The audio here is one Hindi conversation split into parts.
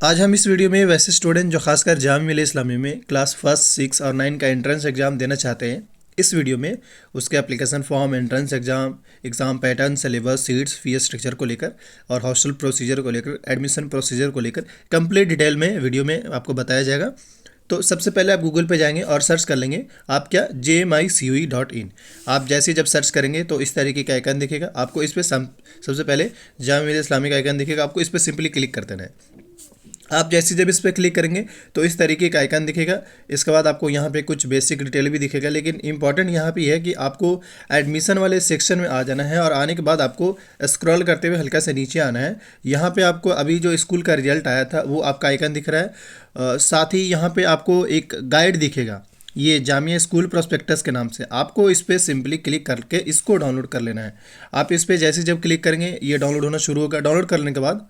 आज हम इस वीडियो में वैसे स्टूडेंट जो खासकर जामिया मिल्लिया इस्लामिया में क्लास फर्स्ट 6 और 9 का एंट्रेंस एग्ज़ाम देना चाहते हैं, इस वीडियो में उसके application form, entrance exam pattern, syllabus, seats, fees structure को लेकर और हॉस्टल प्रोसीजर को लेकर, एडमिशन प्रोसीजर को लेकर कंप्लीट डिटेल में वीडियो में आपको बताया जाएगा। तो सबसे पहले आप गूगल पे जाएंगे और सर्च कर लेंगे आप क्या JMICUE.in। आप जैसे जब सर्च करेंगे तो इस तरीके का आइकन दिखेगा आपको। इस पर सबसे पहले जामिया मिल्लिया इस्लामिया का आइकन दिखेगा आपको, इस पर सिंपली क्लिक कर देना है। आप जैसे जब इस पर क्लिक करेंगे तो इस तरीके का आइकन दिखेगा। इसके बाद आपको यहाँ पे कुछ बेसिक डिटेल भी दिखेगा, लेकिन इंपॉर्टेंट यहाँ पे है कि आपको एडमिशन वाले सेक्शन में आ जाना है और आने के बाद आपको स्क्रॉल करते हुए हल्का से नीचे आना है। यहाँ पे आपको अभी जो स्कूल का रिजल्ट आया था वो आपका आइकन दिख रहा है। साथ ही यहाँ पे आपको एक गाइड दिखेगा, ये जामिया स्कूल प्रोस्पेक्टस के नाम से। आपको इस पर सिंपली क्लिक करके इसको डाउनलोड कर लेना है। आप इस पर जैसे जब क्लिक करेंगे ये डाउनलोड होना शुरू होगा। डाउनलोड करने के बाद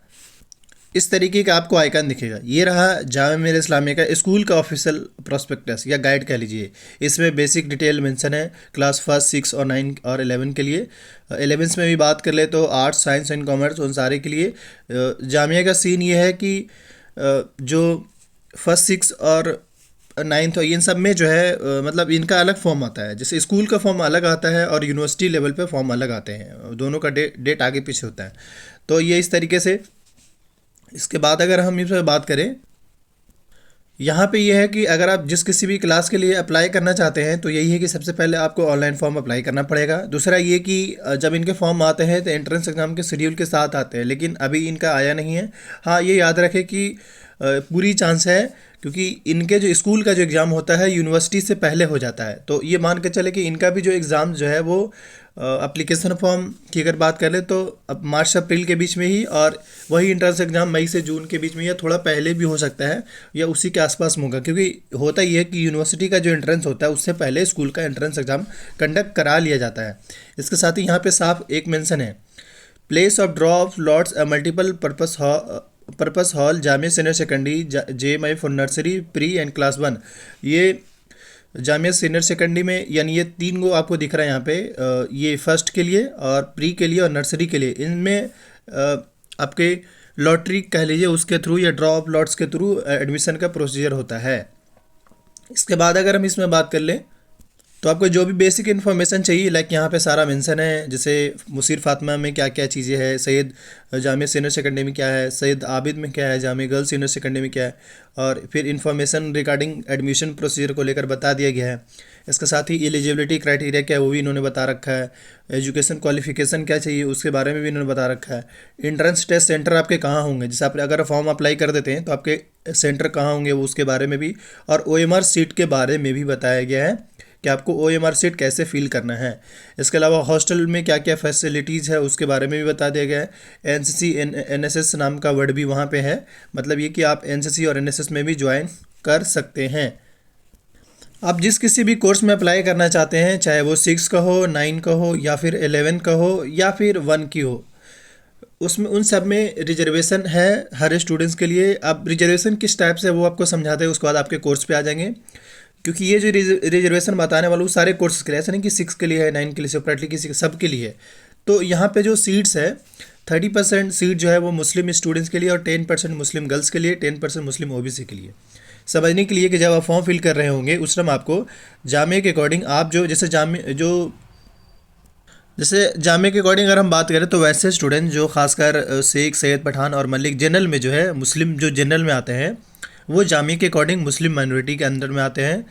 इस तरीके का आपको आइकन दिखेगा। ये रहा जामिया मिल्लिया इस्लामिया का स्कूल का ऑफिशियल प्रोस्पेक्टस या गाइड कह लीजिए। इसमें बेसिक डिटेल मेंशन है क्लास फर्स्ट 6 और 9 और 11 के लिए। 11th में भी बात कर ले तो आर्ट्स, साइंस एंड कॉमर्स उन सारे के लिए। जामिया का सीन ये है कि जो फर्स्ट 6 और 9th और इन सब में जो है मतलब इनका अलग फॉर्म आता है। जैसे स्कूल का फॉर्म अलग आता है और यूनिवर्सिटी लेवल पे फॉर्म अलग आते हैं, दोनों का डेट आगे पीछे होता है। तो ये इस तरीके से। इसके बाद अगर हम इस पर बात करें, यहाँ पे ये है कि अगर आप जिस किसी भी क्लास के लिए अप्लाई करना चाहते हैं तो यही है कि सबसे पहले आपको ऑनलाइन फॉर्म अप्लाई करना पड़ेगा। दूसरा ये कि जब इनके फॉर्म आते हैं तो एंट्रेंस एग्ज़ाम के शेड्यूल के साथ आते हैं, लेकिन अभी इनका आया नहीं है। हाँ, ये याद रखें कि पूरी चांस है, क्योंकि इनके जो स्कूल का जो एग्ज़ाम होता है यूनिवर्सिटी से पहले हो जाता है। तो ये मान के चले कि इनका भी जो एग्ज़ाम जो है वो एप्लीकेशन फॉर्म की अगर बात कर ले तो अब मार्च से अप्रैल के बीच में ही, और वही एंट्रेंस एग्ज़ाम मई से जून के बीच में या थोड़ा पहले भी हो सकता है या उसी के आसपास में होगा। क्योंकि होता ही है कि यूनिवर्सिटी का जो एंट्रेंस होता है उससे पहले स्कूल का एंट्रेंस एग्ज़ाम कंडक्ट करा लिया जाता है। इसके साथ ही यहाँ पे साफ एक मेंशन है, place of draw of lots multiple purpose hall Jamia senior secondary JMI for nursery, pre and class 1। ये जामिया सीनियर सेकेंडरी में यानी ये 3 गो आपको दिख रहा है यहाँ पे। ये फर्स्ट के लिए और प्री के लिए और नर्सरी के लिए, इनमें आपके लॉटरी कह लीजिए उसके थ्रू या ड्रॉ ऑफ लॉट्स के थ्रू एडमिशन का प्रोसीजर होता है। इसके बाद अगर हम इसमें बात कर लें तो आपको जो भी बेसिक इन्फॉर्मेशन चाहिए, लाइक यहाँ पे सारा मेंशन है। जैसे मुसीर फातिमा में क्या क्या चीज़ें हैं, सैयद जामिया सीनियर सेकेंडरी में क्या है, सैयद आबिद में क्या है, जामिया गर्ल्स सीनियर सेकेंडरी में क्या है, और फिर इन्फॉर्मेशन रिगार्डिंग एडमिशन प्रोसीजर को लेकर बता दिया गया है। इसके साथ ही एलिजिबिलिटी क्राइटेरिया क्या है वो भी इन्होंने बता रखा है। एजुकेशन क्वालिफिकेशन क्या चाहिए उसके बारे में भी इन्होंने बता रखा है। एंट्रेंस टेस्ट सेंटर आपके कहाँ होंगे, जैसे आप अगर फॉर्म अप्लाई कर देते हैं तो आपके सेंटर कहाँ होंगे वो उसके बारे में भी, और OMR सीट के बारे में भी बताया गया है कि आपको OMR सीट कैसे फिल करना है। इसके अलावा हॉस्टल में क्या क्या फैसिलिटीज़ है उसके बारे में भी बता दिया गया है। NCC NSS नाम का वर्ड भी वहाँ पे है, मतलब ये कि आप NCC और NSS में भी ज्वाइन कर सकते हैं। आप जिस किसी भी कोर्स में अप्लाई करना चाहते हैं, चाहे वो 6 का हो, 9 का हो या फिर 11 का हो या फिर 1 की हो, उसमें उन सब में रिजर्वेशन है हर स्टूडेंट्स के लिए। अब रिजर्वेशन किस टाइप से वो आपको समझाते हैं, उसके बाद आपके कोर्स पे आ जाएंगे। क्योंकि ये जो रिजर्वेशन बताने वाला वो सारे कोर्सेज के लिए, ऐसा नहीं कि 6 के लिए है, 9 के लिए सेपरेटली, किसी सब के लिए है। तो यहाँ पे जो सीट्स है 30% सीट जो है वो मुस्लिम स्टूडेंट्स के लिए और 10% मुस्लिम गर्ल्स के लिए, 10% मुस्लिम OBC के लिए। समझने के लिए कि जब आप फॉर्म फिल कर रहे होंगे उस टाइम आपको जामिया के अकॉर्डिंग आप जो जैसे जामिया के अकॉर्डिंग अगर हम बात करें तो वैसे स्टूडेंट जो खासकर शेख, सैयद, पठान और मलिक जनरल में जो है मुस्लिम जो जनरल में आते हैं वो जामिया के अकॉर्डिंग मुस्लिम माइनॉरिटी के अंदर में आते हैं।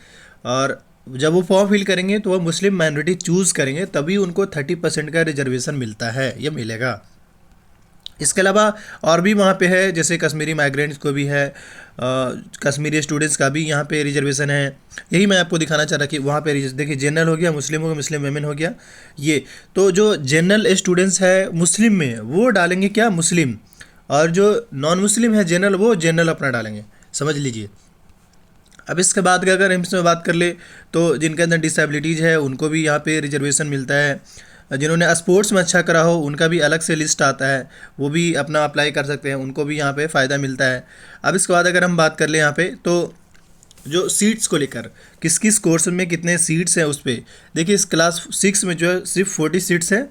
और जब वो फॉर्म फिल करेंगे तो वो मुस्लिम माइनॉरिटी चूज़ करेंगे तभी उनको 30% का रिजर्वेशन मिलता है या मिलेगा। इसके अलावा और भी वहाँ पे है, जैसे कश्मीरी माइग्रेंट्स को भी है, कश्मीरी स्टूडेंट्स का भी यहाँ पे रिजर्वेशन है। यही मैं आपको दिखाना चाह रहा कि वहाँ पे देखिए जनरल हो गया, मुस्लिम हो गया, मुस्लिम वेमेन हो गया। ये तो जो जनरल स्टूडेंट्स है मुस्लिम में वो डालेंगे क्या मुस्लिम, और जो नॉन मुस्लिम है जनरल वो जनरल अपना डालेंगे, समझ लीजिए। अब इसके बाद अगर हम इसमें बात कर ले तो जिनके अंदर डिसेबिलिटीज़ है उनको भी यहाँ पे रिजर्वेशन मिलता है। जिन्होंने स्पोर्ट्स में अच्छा करा हो उनका भी अलग से लिस्ट आता है, वो भी अपना अप्लाई कर सकते हैं, उनको भी यहाँ पे फ़ायदा मिलता है। अब इसके बाद अगर हम बात कर लें यहाँ पे तो जो सीट्स को लेकर किस किस कोर्स में कितने सीट्स हैं उस पर देखिए। इस क्लास 6 में जो है सिर्फ 40 सीट्स हैं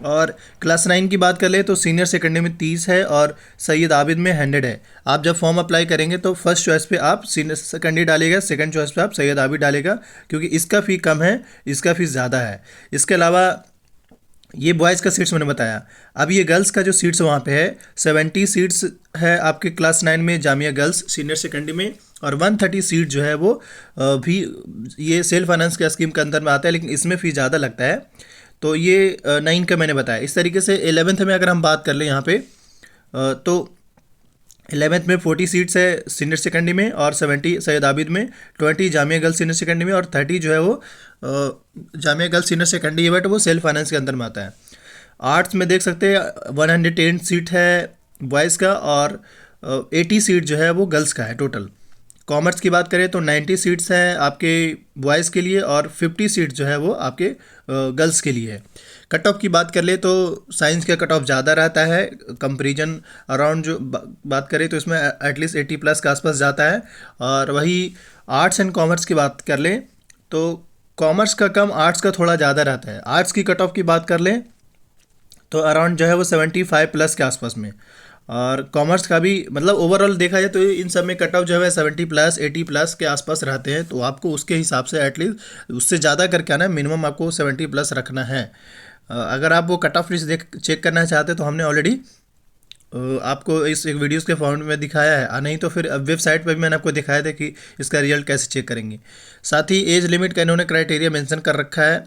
और क्लास 9 की बात कर ले तो सीनियर सेकेंडरी में 30 है और सैयद आबिद में 100 है। आप जब फॉर्म अप्लाई करेंगे तो फर्स्ट चॉइस पे आप सीनियर सेकेंडरी डालेगा, सेकंड चॉइस पे आप सैयद आबिद डालेगा, क्योंकि इसका फ़ी कम है, इसका फ़ीस ज़्यादा है। इसके अलावा ये बॉयज़ का सीट्स मैंने बताया। अब ये गर्ल्स का जो सीट्स वहाँ पे है 70 सीट्स है आपके क्लास 9 में जामिया गर्ल्स सीनियर सेकेंडरी में, और 130 सीट जो है वो भी ये सेल्फ फाइनेंस के स्कीम के अंदर में आता है, लेकिन इसमें फ़ी ज़्यादा लगता है। तो ये 9 का मैंने बताया। इस तरीके से 11th में अगर हम बात कर लें यहाँ पे तो 11th में 40 सीट्स है सीनियर सेकेंडरी में, और 70 सैयद आबिद में, 20 जामिया गर्ल्स सीनियर सेकेंडरी में, और 30 जो है वो जामिया गर्ल्स सीनियर सेकेंडरी है, बट वो सेल्फ फाइनेंस के अंदर में आता है। आर्ट्स में देख सकते हैं 110 सीट है बॉयज़ का, और 80 सीट जो है वो गर्ल्स का है टोटल। कॉमर्स की बात करें तो 90 सीट्स हैं आपके बॉयज़ के लिए, और 50 सीट जो है वो आपके गर्ल्स के लिए है। कट ऑफ की बात कर ले तो साइंस का कट ऑफ ज़्यादा रहता है कंपेरिजन अराउंड, जो बात करें तो इसमें एटलीस्ट 80 प्लस के आसपास जाता है। और वही आर्ट्स एंड कॉमर्स की बात कर लें तो कॉमर्स का कम, आर्ट्स का थोड़ा ज़्यादा रहता है। आर्ट्स की कट ऑफ की बात कर लें तो अराउंड जो है वो 75 प्लस के आसपास में, और कॉमर्स का भी मतलब ओवरऑल देखा जाए तो इन सब में कट ऑफ जो है 70 प्लस 80 प्लस के आसपास रहते हैं। तो आपको उसके हिसाब से एटलीस्ट उससे ज़्यादा करके आना है, मिनिमम आपको 70 प्लस रखना है। अगर आप वो कट ऑफ लिस्ट चेक करना चाहते हैं तो हमने ऑलरेडी आपको इस एक वीडियोस के फॉर्मेट में दिखाया है, नहीं तो फिर वेबसाइट पर भी मैंने आपको दिखाया था कि इसका रिजल्ट कैसे चेक करेंगे। साथ ही एज लिमिट का इन्होंने क्राइटेरिया मेंशन कर रखा है।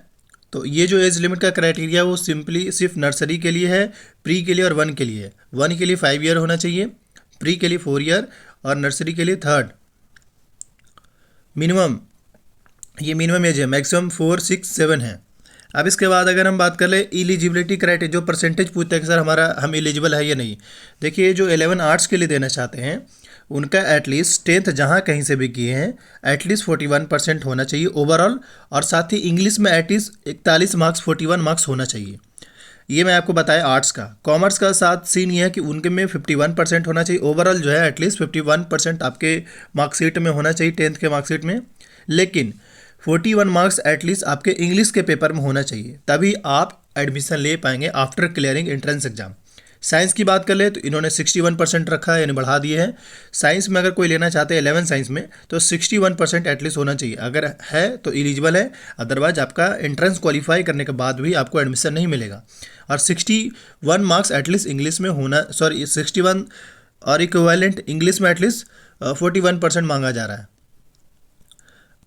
तो ये जो एज लिमिट का क्राइटेरिया वो सिंपली सिर्फ नर्सरी के लिए है, प्री के लिए और 1 के लिए है। 1 के लिए 5 ईयर होना चाहिए, प्री के लिए 4 ईयर, और नर्सरी के लिए 3rd। मिनिमम ये मिनिमम एज है, मैक्सिमम 4, 6, 7 है। अब इसके बाद अगर हम बात कर ले एलिजिबिलिटी क्राइटेरिया, जो परसेंटेज पूछता है कि सर हम एलिजिबल है या नहीं। देखिए जो 11 आर्ट्स के लिए देना चाहते हैं उनका एटलीस्ट 10th जहाँ कहीं से भी किए हैं एटलीस्ट 41% होना चाहिए ओवरऑल, और साथ ही इंग्लिश में एटलीस्ट 41 मार्क्स 41 मार्क्स होना चाहिए। ये मैं आपको बताया आर्ट्स का। कॉमर्स का साथ सीन ये है कि उनके में 51% होना चाहिए ओवरऑल, जो है एटलीस्ट 51% आपके मार्कशीट में होना चाहिए 10th के मार्कशीट में, लेकिन 41 मार्क्स एटलीस्ट आपके इंग्लिश के पेपर में होना चाहिए, तभी आप एडमिशन ले पाएंगे after clearing entrance exam. Science की बात कर ले तो इन्होंने 61% रखा है, यानी बढ़ा दिए हैं। साइंस में अगर कोई लेना चाहते हैं 11 साइंस में तो 61% एटलीस्ट होना चाहिए, अगर है तो एलिजिबल है, अदरवाइज आपका एंट्रेंस क्वालिफाई करने के बाद भी आपको एडमिशन नहीं मिलेगा। और 61 मार्क्स एटलीस्ट इंग्लिश में होना, 61 और इक्विवेलेंट इंग्लिश में एटलीस्ट 41% मांगा जा रहा है।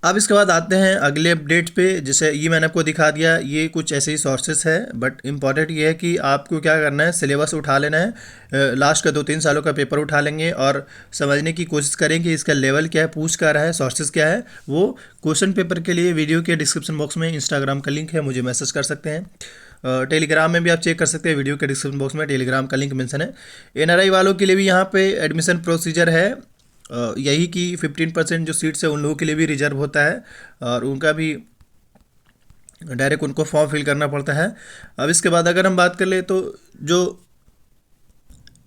अब इसके बाद आते हैं अगले अपडेट पे। जैसे ये मैंने आपको दिखा दिया, ये कुछ ऐसे ही सोर्सेस है, बट इम्पॉर्टेंट ये है कि आपको क्या करना है, सिलेबस उठा लेना है, लास्ट का 2-3 सालों का पेपर उठा लेंगे और समझने की कोशिश करें कि इसका लेवल क्या है, पूछ क्या रहा है, सोर्सेज क्या है। वो क्वेश्चन पेपर के लिए वीडियो के डिस्क्रिप्शन बॉक्स में इंस्टाग्राम का लिंक है, मुझे मैसेज कर सकते हैं। टेलीग्राम में भी आप चेक कर सकते हैं, वीडियो के डिस्क्रिप्शन बॉक्स में टेलीग्राम का लिंक मेंशन है। एनआरआई वालों के लिए भी यहाँ पे एडमिशन प्रोसीजर है यही कि 15% जो सीट्स है उन लोगों के लिए भी रिजर्व होता है, और उनका भी डायरेक्ट उनको फॉर्म फिल करना पड़ता है। अब इसके बाद अगर हम बात कर ले तो जो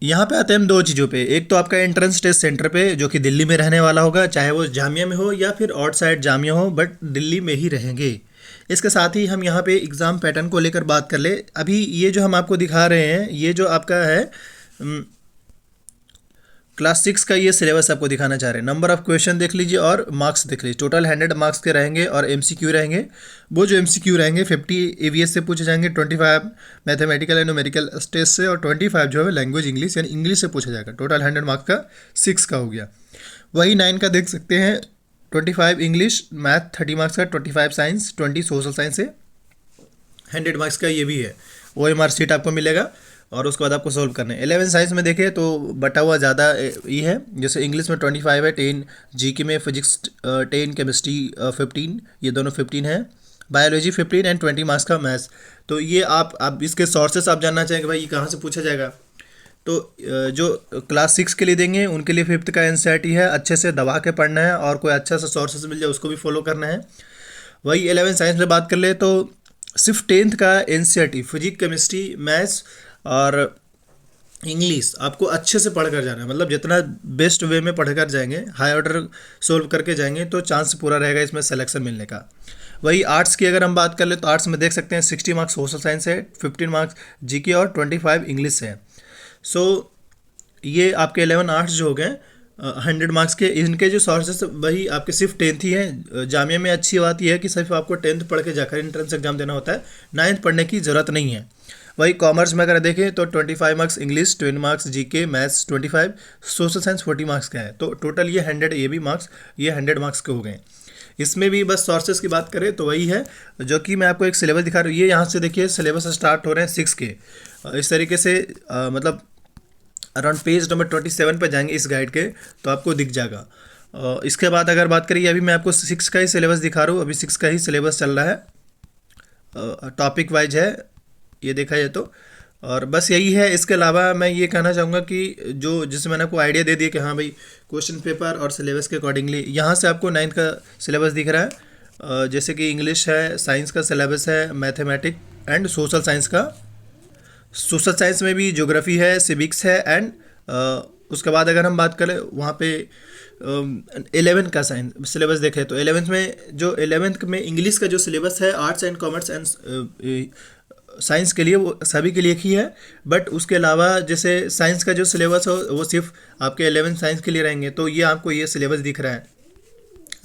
यहाँ पे आते हैं हम 2 चीज़ों पे। एक तो आपका एंट्रेंस टेस्ट सेंटर पे, जो कि दिल्ली में रहने वाला होगा, चाहे वो जामिया में हो या फिर आउटसाइड जामिया हो, बट दिल्ली में ही रहेंगे। इसके साथ ही हम यहाँ पे एग्ज़ाम पैटर्न को लेकर बात कर ले। अभी ये जो हम आपको दिखा रहे हैं, ये जो आपका है क्लास 6 का ये सिलेबस आपको दिखाना चाह रहे हैं। नंबर ऑफ क्वेश्चन देख लीजिए और मार्क्स देख लीजिए। टोटल 100 मार्क्स के रहेंगे और एमसीक्यू रहेंगे। वो जो एमसीक्यू रहेंगे 50 एवीएस से पूछे जाएंगे, 25 मैथमेटिकल एंड न्यूमेरिकल टेस्ट से, और 25 जो है लैंग्वेज इंग्लिश यानी इंग्लिश से पूछा जाएगा। टोटल 100 मार्क्स का 6 का हो गया। वही 9 का देख सकते हैं, 25 इंग्लिश, मैथ 30 मार्क्स का, 25 साइंस, 20 सोशल साइंस से 100 मार्क्स का ये भी है। OMR सीट आपको मिलेगा और उसके बाद आपको सोल्व करना है। 11 साइंस में देखें तो बटा हुआ ज़्यादा ये है, जैसे इंग्लिश में 25 है, 10 जीके में, फिजिक्स 10, केमिस्ट्री 15, ये दोनों 15 है, बायोलॉजी 15 एंड 20 मार्क्स का मैथ्स। तो ये आप इसके सोर्सेस आप जानना चाहेंगे भाई ये कहाँ से पूछा जाएगा, तो जो क्लास 6 के लिए देंगे उनके लिए 5th का NCERT है, अच्छे से दबा के पढ़ना है और कोई अच्छा सा सोर्सेस मिल जाए उसको भी फॉलो करना है। वही 11 साइंस में बात कर ले तो सिर्फ 10th का NCERT फिजिक्स, केमिस्ट्री, मैथ्स और इंग्लिश आपको अच्छे से पढ़ कर जाना है, मतलब जितना बेस्ट वे में पढ़ कर जाएंगे, हाई ऑर्डर सोल्व करके जाएंगे तो चांस पूरा रहेगा इसमें सिलेक्शन मिलने का। वही आर्ट्स की अगर हम बात कर ले तो आर्ट्स में देख सकते हैं 60 मार्क्स सोशल साइंस है, 15 मार्क्स जीके और 25 इंग्लिश है। सो ये आपके 11 आर्ट्स जो हो गए 100 मार्क्स के, इनके जो सोर्सेस वही आपके सिर्फ 10th ही हैं। जामिया में अच्छी बात यह है कि सिर्फ आपको 10th पढ़ के जाकर एंट्रेंस एग्जाम देना होता है, 9th पढ़ने की ज़रूरत नहीं है। वही कॉमर्स में अगर देखें तो 25 marks English, 20 marks GK, maths 25, social science 40 marks का है। तो टोटल ये 100, ये भी मार्क्स, ये 100 मार्क्स के हो गए। इसमें भी बस सोर्सेज की बात करें तो वही है जो कि मैं आपको एक सिलेबस दिखा रहा हूँ। ये यहाँ से देखिए सिलेबस स्टार्ट हो रहे हैं 6 के, इस तरीके से मतलब अराउंड पेज नंबर 27 पर जाएंगे इस गाइड के तो आपको दिख जाएगा। इसके बाद अगर बात करिए, अभी मैं आपको 6 का ही सिलेबस दिखा रहा हूँ, अभी 6 का ही सिलेबस चल रहा है, टॉपिक वाइज है ये देखा जाए तो। और बस यही है। इसके अलावा मैं ये कहना चाहूँगा कि जिससे मैंने आपको आइडिया दे दिया कि हाँ भाई क्वेश्चन पेपर और सिलेबस के अकॉर्डिंगली यहाँ से आपको 9th का सिलेबस दिख रहा है, जैसे कि इंग्लिश है, साइंस का सिलेबस है, मैथमेटिक एंड सोशल साइंस का। सोशल साइंस में भी ज्योग्राफी है, सिविक्स है एंड उसके बाद अगर हम बात करें वहाँ पे 11 का साइंस सिलेबस देखें तो 11th में जो 11th में इंग्लिश का जो सिलेबस है arts and commerce and science के लिए वो सभी के लिए एक ही है। बट उसके अलावा जैसे साइंस का जो सिलेबस हो वो सिर्फ आपके 11th साइंस के लिए रहेंगे। तो ये आपको ये सिलेबस दिख रहा है।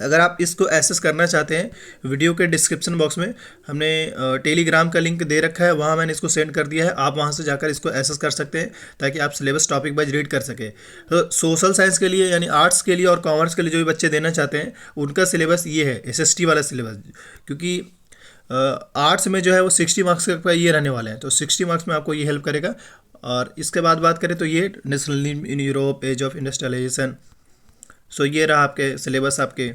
अगर आप इसको एक्सेस करना चाहते हैं, वीडियो के डिस्क्रिप्शन बॉक्स में हमने टेलीग्राम का लिंक दे रखा है, वहाँ मैंने इसको सेंड कर दिया है। आप वहाँ से जाकर इसको एक्सेस कर सकते हैं ताकि आप सिलेबस टॉपिक वाइज रीड कर सकें। तो सोशल साइंस के लिए यानी आर्ट्स के लिए और कॉमर्स के लिए जो भी बच्चे देना चाहते हैं उनका सिलेबस ये है, SST वाला सिलेबस। क्योंकि आर्ट्स में जो है वो 60 मार्क्स का ये रहने वाले हैं, तो 60 मार्क्स में आपको ये हेल्प करेगा। और इसके बाद बात करें तो ये national in Europe, as of industrialisation. So ये रहा आपके सिलेबस, आपके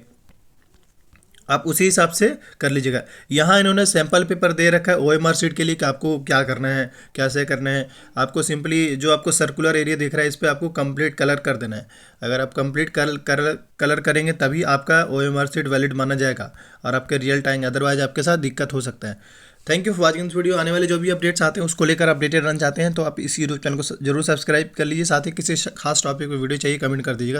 आप उसी हिसाब से कर लीजिएगा। यहाँ इन्होंने सैम्पल पेपर दे रखा है OMR शीट के लिए कि आपको क्या करना है, कैसे करना है। आपको सिंपली जो आपको सर्कुलर एरिया दिख रहा है इस पर आपको कंप्लीट कलर कर देना है। अगर आप कंप्लीट कलर करेंगे तभी आपका OMR शीट वैलिड माना जाएगा और आपके रिजल्ट आएंगे, अदरवाइज आपके साथ दिक्कत हो सकता है। Thank you for watching this video. आने वाले जो भी अपडेट्स आते हैं उसको लेकर अपडेटेड रहना चाहते हैं तो आप इस यूट्यूब चैनल को जरूर सब्सक्राइब कर लीजिए। साथ ही किसी खास टॉपिक पर वीडियो चाहिए कमेंट कर दीजिएगा।